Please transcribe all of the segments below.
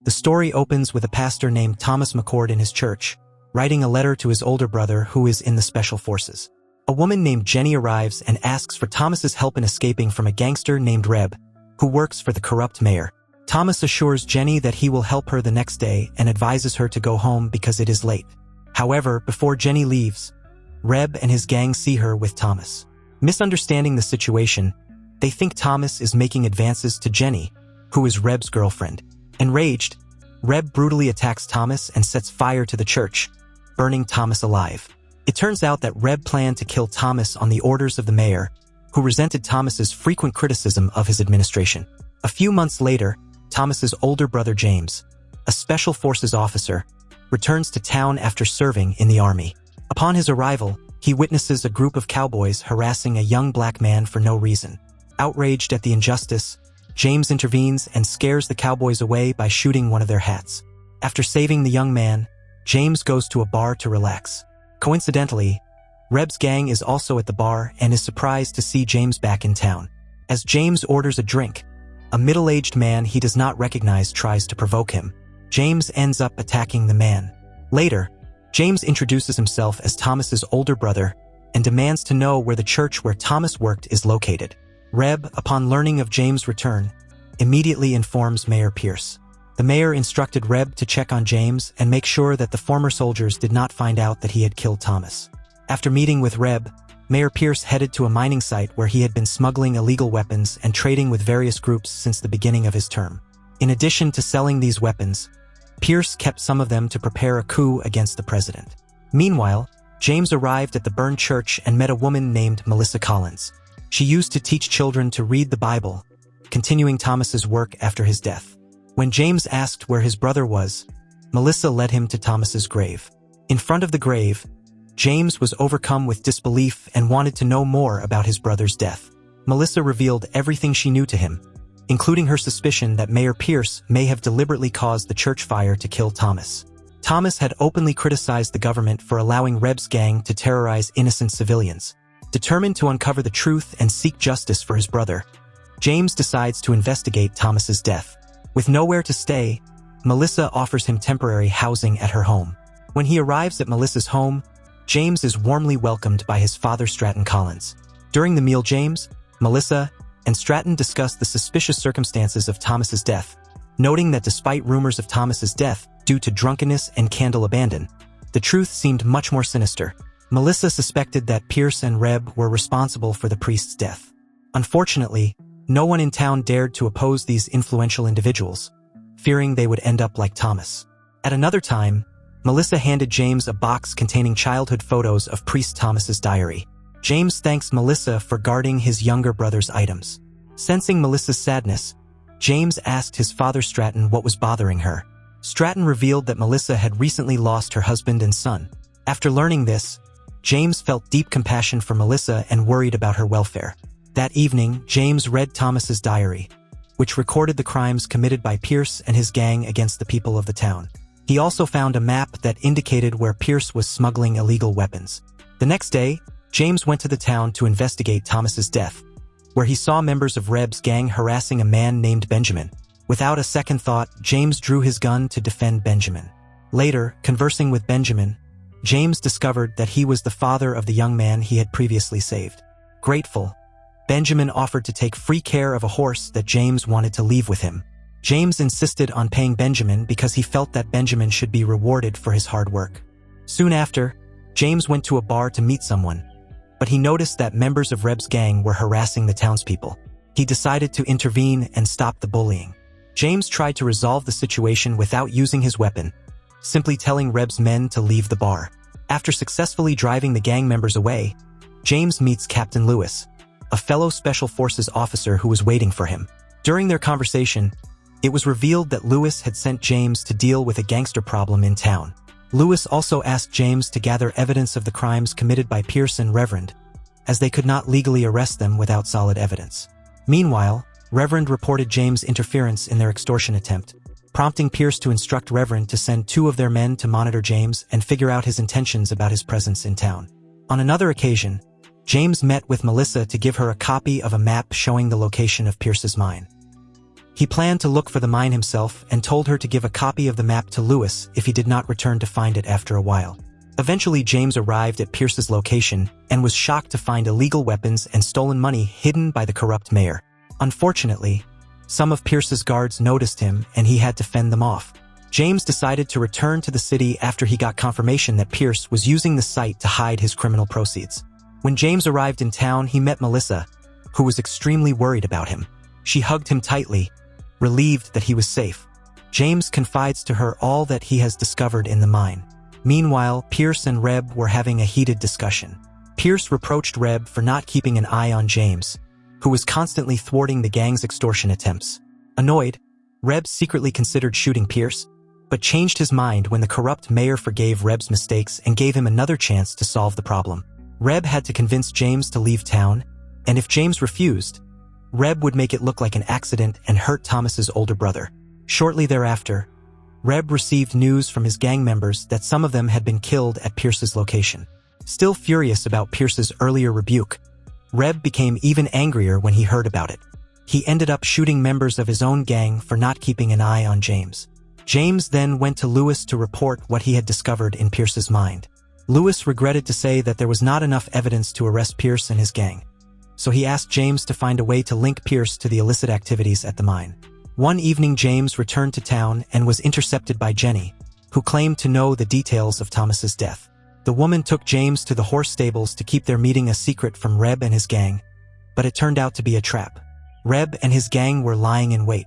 The story opens with a pastor named Thomas McCord in his church, writing a letter to his older brother who is in the Special Forces. A woman named Jenny arrives and asks for Thomas's help in escaping from a gangster named Reb, who works for the corrupt mayor. Thomas assures Jenny that he will help her the next day and advises her to go home because it is late. However, before Jenny leaves, Reb and his gang see her with Thomas. Misunderstanding the situation, they think Thomas is making advances to Jenny, who is Reb's girlfriend. Enraged, Reb brutally attacks Thomas and sets fire to the church, burning Thomas alive. It turns out that Reb planned to kill Thomas on the orders of the mayor, who resented Thomas's frequent criticism of his administration. A few months later, Thomas's older brother James, a Special Forces officer, returns to town after serving in the army. Upon his arrival, he witnesses a group of cowboys harassing a young black man for no reason. Outraged at the injustice, James intervenes and scares the cowboys away by shooting one of their hats. After saving the young man, James goes to a bar to relax. Coincidentally, Reb's gang is also at the bar and is surprised to see James back in town. As James orders a drink, a middle-aged man he does not recognize tries to provoke him. James ends up attacking the man. Later, James introduces himself as Thomas's older brother and demands to know where the church where Thomas worked is located. Reb, upon learning of James' return, immediately informs Mayor Pierce. The mayor instructed Reb to check on James and make sure that the former soldiers did not find out that he had killed Thomas. After meeting with Reb, Mayor Pierce headed to a mining site where he had been smuggling illegal weapons and trading with various groups since the beginning of his term. In addition to selling these weapons, Pierce kept some of them to prepare a coup against the president. Meanwhile, James arrived at the burned church and met a woman named Melissa Collins. She used to teach children to read the Bible, continuing Thomas's work after his death. When James asked where his brother was, Melissa led him to Thomas's grave. In front of the grave, James was overcome with disbelief and wanted to know more about his brother's death. Melissa revealed everything she knew to him, including her suspicion that Mayor Pierce may have deliberately caused the church fire to kill Thomas. Thomas had openly criticized the government for allowing Reb's gang to terrorize innocent civilians. Determined to uncover the truth and seek justice for his brother, James decides to investigate Thomas's death. With nowhere to stay, Melissa offers him temporary housing at her home. When he arrives at Melissa's home, James is warmly welcomed by his father Stratton Collins. During the meal, James, Melissa, and Stratton discuss the suspicious circumstances of Thomas's death, noting that despite rumors of Thomas's death due to drunkenness and candle abandon, the truth seemed much more sinister. Melissa suspected that Pierce and Reb were responsible for the priest's death. Unfortunately, no one in town dared to oppose these influential individuals, fearing they would end up like Thomas. At another time, Melissa handed James a box containing childhood photos of Priest Thomas's diary. James thanks Melissa for guarding his younger brother's items. Sensing Melissa's sadness, James asked his father Stratton what was bothering her. Stratton revealed that Melissa had recently lost her husband and son. After learning this, James felt deep compassion for Melissa and worried about her welfare. That evening, James read Thomas's diary, which recorded the crimes committed by Pierce and his gang against the people of the town. He also found a map that indicated where Pierce was smuggling illegal weapons. The next day, James went to the town to investigate Thomas's death, where he saw members of Reb's gang harassing a man named Benjamin. Without a second thought, James drew his gun to defend Benjamin. Later, conversing with Benjamin, James discovered that he was the father of the young man he had previously saved. Grateful, Benjamin offered to take free care of a horse that James wanted to leave with him. James insisted on paying Benjamin because he felt that Benjamin should be rewarded for his hard work. Soon after, James went to a bar to meet someone, but he noticed that members of Reb's gang were harassing the townspeople. He decided to intervene and stop the bullying. James tried to resolve the situation without using his weapon, simply telling Reb's men to leave the bar. After successfully driving the gang members away, James meets Captain Lewis, a fellow Special Forces officer who was waiting for him. During their conversation, it was revealed that Lewis had sent James to deal with a gangster problem in town. Lewis also asked James to gather evidence of the crimes committed by Pierce and Reverend, as they could not legally arrest them without solid evidence. Meanwhile, Reverend reported James' interference in their extortion attempt, prompting Pierce to instruct Reverend to send 2 of their men to monitor James and figure out his intentions about his presence in town. On another occasion, James met with Melissa to give her a copy of a map showing the location of Pierce's mine. He planned to look for the mine himself and told her to give a copy of the map to Lewis if he did not return to find it after a while. Eventually, James arrived at Pierce's location and was shocked to find illegal weapons and stolen money hidden by the corrupt mayor. Unfortunately, some of Pierce's guards noticed him and he had to fend them off. James decided to return to the city after he got confirmation that Pierce was using the site to hide his criminal proceeds. When James arrived in town, he met Melissa, who was extremely worried about him. She hugged him tightly, relieved that he was safe. James confides to her all that he has discovered in the mine. Meanwhile, Pierce and Reb were having a heated discussion. Pierce reproached Reb for not keeping an eye on James, who was constantly thwarting the gang's extortion attempts. Annoyed, Reb secretly considered shooting Pierce, but changed his mind when the corrupt mayor forgave Reb's mistakes and gave him another chance to solve the problem. Reb had to convince James to leave town, and if James refused, Reb would make it look like an accident and hurt Thomas's older brother. Shortly thereafter, Reb received news from his gang members that some of them had been killed at Pierce's location. Still furious about Pierce's earlier rebuke, Reb became even angrier when he heard about it. He ended up shooting members of his own gang for not keeping an eye on James. James then went to Lewis to report what he had discovered in Pierce's mind. Lewis regretted to say that there was not enough evidence to arrest Pierce and his gang, so he asked James to find a way to link Pierce to the illicit activities at the mine. One evening, James returned to town and was intercepted by Jenny, who claimed to know the details of Thomas's death. The woman took James to the horse stables to keep their meeting a secret from Reb and his gang, but it turned out to be a trap. Reb and his gang were lying in wait.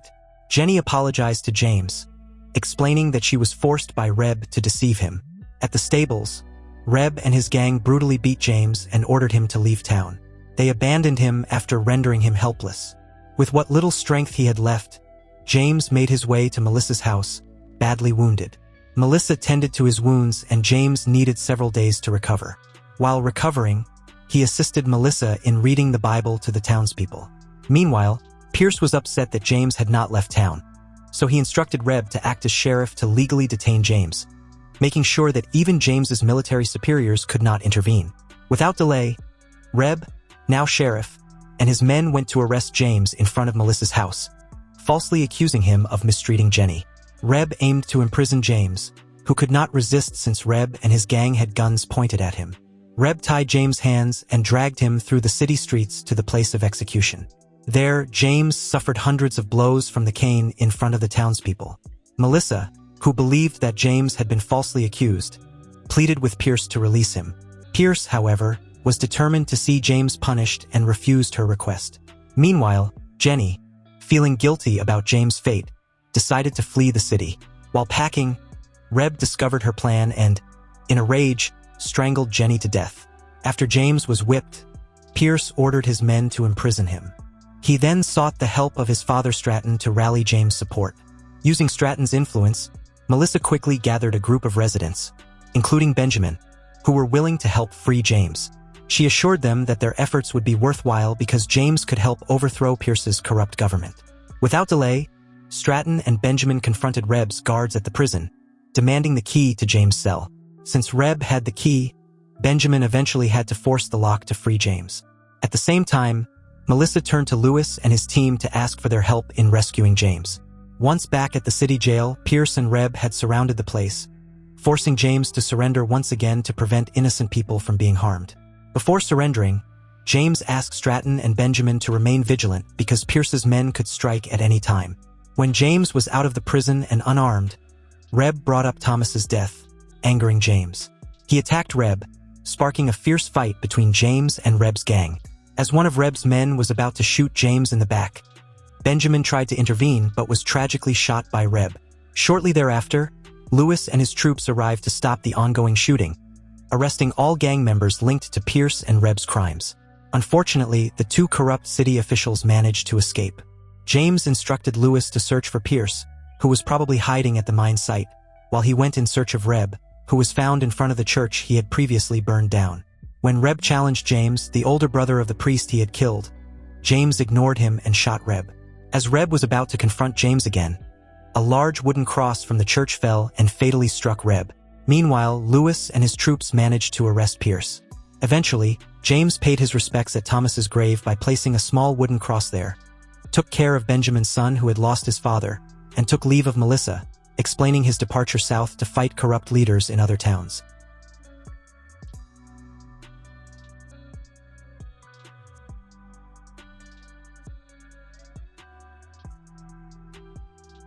Jenny apologized to James, explaining that she was forced by Reb to deceive him. At the stables, Reb and his gang brutally beat James and ordered him to leave town. They abandoned him after rendering him helpless. With what little strength he had left, James made his way to Melissa's house, badly wounded. Melissa tended to his wounds and James needed several days to recover. While recovering, he assisted Melissa in reading the Bible to the townspeople. Meanwhile, Pierce was upset that James had not left town, so he instructed Reb to act as sheriff to legally detain James, making sure that even James's military superiors could not intervene. Without delay, Reb, now sheriff, and his men went to arrest James in front of Melissa's house, falsely accusing him of mistreating Jenny. Reb aimed to imprison James, who could not resist since Reb and his gang had guns pointed at him. Reb tied James' hands and dragged him through the city streets to the place of execution. There, James suffered hundreds of blows from the cane in front of the townspeople. Melissa, who believed that James had been falsely accused, pleaded with Pierce to release him. Pierce, however, was determined to see James punished and refused her request. Meanwhile, Jenny, feeling guilty about James' fate, decided to flee the city. While packing, Reb discovered her plan and, in a rage, strangled Jenny to death. After James was whipped, Pierce ordered his men to imprison him. He then sought the help of his father Stratton to rally James' support. Using Stratton's influence, Melissa quickly gathered a group of residents, including Benjamin, who were willing to help free James. She assured them that their efforts would be worthwhile because James could help overthrow Pierce's corrupt government. Without delay, Stratton and Benjamin confronted Reb's guards at the prison, demanding the key to James' cell. Since Reb had the key, Benjamin eventually had to force the lock to free James. At the same time, Melissa turned to Lewis and his team to ask for their help in rescuing James. Once back at the city jail, Pierce and Reb had surrounded the place, forcing James to surrender once again to prevent innocent people from being harmed. Before surrendering, James asked Stratton and Benjamin to remain vigilant because Pierce's men could strike at any time. When James was out of the prison and unarmed, Reb brought up Thomas's death, angering James. He attacked Reb, sparking a fierce fight between James and Reb's gang. As one of Reb's men was about to shoot James in the back, Benjamin tried to intervene but was tragically shot by Reb. Shortly thereafter, Lewis and his troops arrived to stop the ongoing shooting, arresting all gang members linked to Pierce and Reb's crimes. Unfortunately, the two corrupt city officials managed to escape. James instructed Lewis to search for Pierce, who was probably hiding at the mine site, while he went in search of Reb, who was found in front of the church he had previously burned down. When Reb challenged James, the older brother of the priest he had killed, James ignored him and shot Reb. As Reb was about to confront James again, a large wooden cross from the church fell and fatally struck Reb. Meanwhile, Lewis and his troops managed to arrest Pierce. Eventually, James paid his respects at Thomas's grave by placing a small wooden cross there, took care of Benjamin's son who had lost his father, and took leave of Melissa, explaining his departure south to fight corrupt leaders in other towns.